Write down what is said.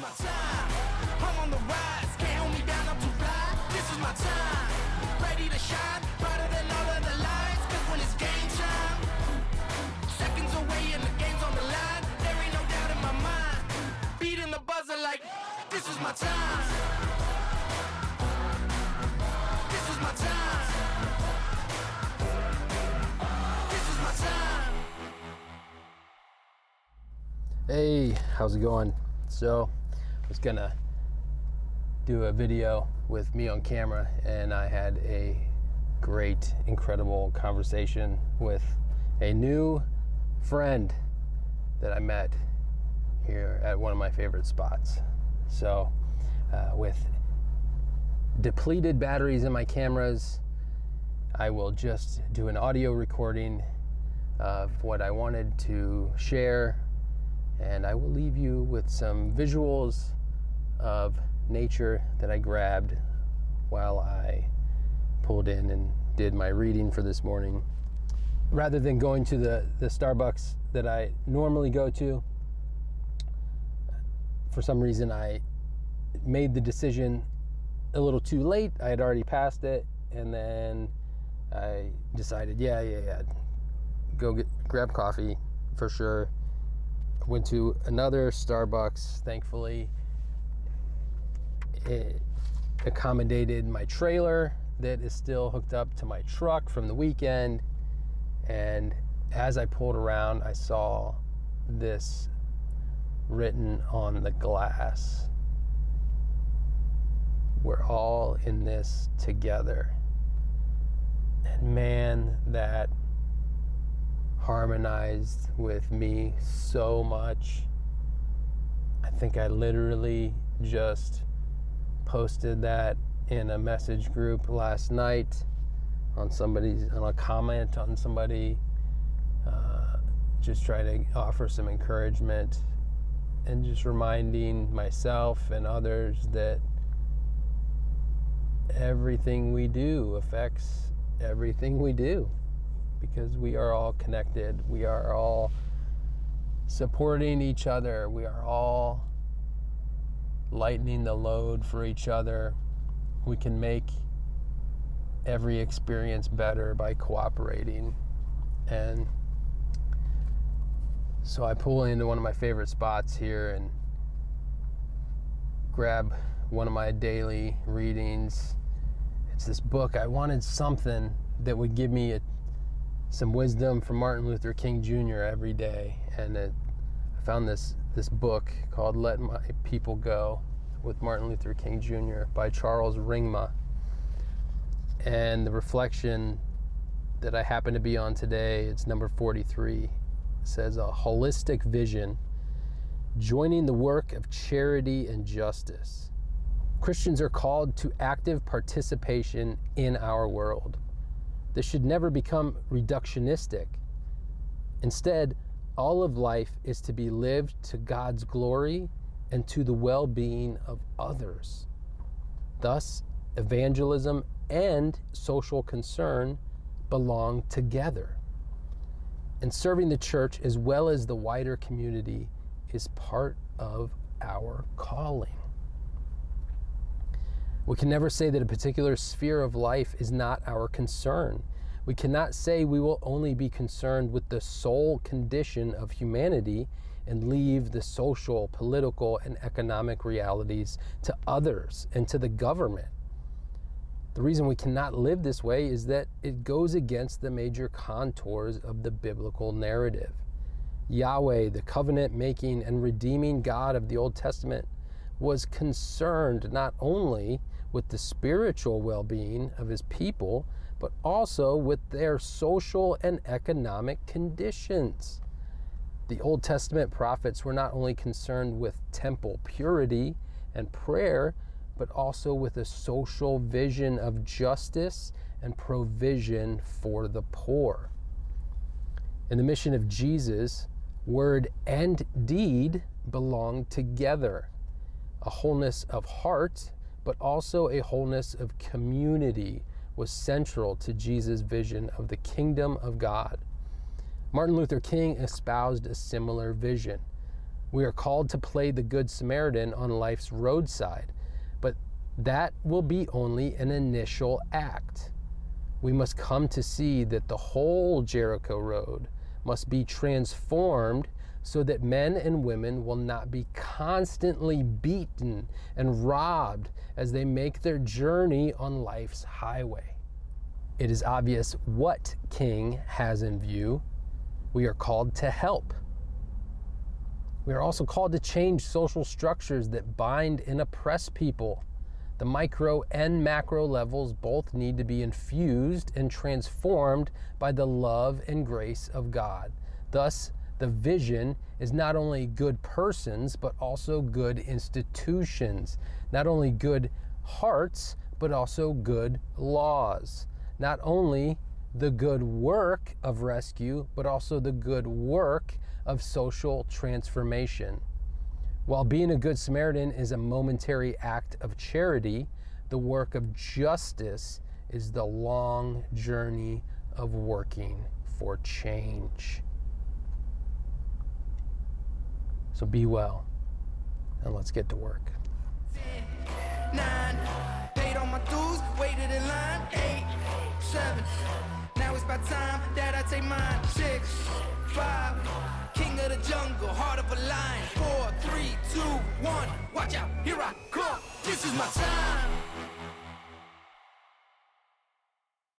my time. I'm on the rise, can't hold me down, I'm too fly. This is my time, ready to shine, brighter than all of the lights. Cause when it's game time, seconds away and the game's on the line. There ain't no doubt in my mind, beating the buzzer like, this is my time. This is my time. This is my time. Hey, how's it going? So, I was gonna do a video with me on camera, and I had a great, incredible conversation with a new friend that I met here at one of my favorite spots. So, with depleted batteries in my cameras, I will just do an audio recording of what I wanted to share, and I will leave you with some visuals of nature that I grabbed while I pulled in and did my reading for this morning. Rather than going to the Starbucks that I normally go to, for some reason I made the decision a little too late. I had already passed it, and then I decided, yeah, go grab coffee for sure. Went to another Starbucks. Thankfully, it accommodated my trailer that is still hooked up to my truck from the weekend. And as I pulled around, I saw this written on the glass: we're all in this together. And man, that harmonized with me so much. I think I literally just posted that in a message group last night on a comment on somebody, just try to offer some encouragement and just reminding myself and others that everything we do affects everything we do, because we are all connected. We are all supporting each other. We are all lightening the load for each other. We can make every experience better by cooperating. And so I pull into one of my favorite spots here and grab one of my daily readings. It's this book. I wanted something that would give me some wisdom from Martin Luther King Jr. every day. And I found this book called Let My People Go with Martin Luther King Jr. by Charles Ringma. And the reflection that I happen to be on today, it's number 43, says a holistic vision, joining the work of charity and justice. Christians are called to active participation in our world. This should never become reductionistic. Instead, all of life is to be lived to God's glory and to the well-being of others. Thus, evangelism and social concern belong together. And serving the church as well as the wider community is part of our calling. We can never say that a particular sphere of life is not our concern. We cannot say we will only be concerned with the sole condition of humanity and leave the social, political, and economic realities to others and to the government. The reason we cannot live this way is that it goes against the major contours of the biblical narrative. Yahweh, the covenant-making and redeeming God of the Old Testament, was concerned not only with the spiritual well-being of his people, but also with their social and economic conditions. The Old Testament prophets were not only concerned with temple purity and prayer, but also with a social vision of justice and provision for the poor. In the mission of Jesus, word and deed belong together. A wholeness of heart, but also a wholeness of community was central to Jesus' vision of the kingdom of God. Martin Luther King espoused a similar vision. We are called to play the Good Samaritan on life's roadside, but that will be only an initial act. We must come to see that the whole Jericho Road must be transformed so that men and women will not be constantly beaten and robbed as they make their journey on life's highway. It is obvious what King has in view. We are called to help. We are also called to change social structures that bind and oppress people. The micro and macro levels both need to be infused and transformed by the love and grace of God. Thus, the vision is not only good persons, but also good institutions. Not only good hearts, but also good laws. Not only the good work of rescue, but also the good work of social transformation. While being a Good Samaritan is a momentary act of charity, the work of justice is the long journey of working for change. So be well, and let's get to work. 9, paid all my dues, waited in line. 8, 7, now it's about time that I take mine. 6, 5, king of the jungle, heart of a lion. 4, 3, 2, 1, watch out, here I come. This is my time.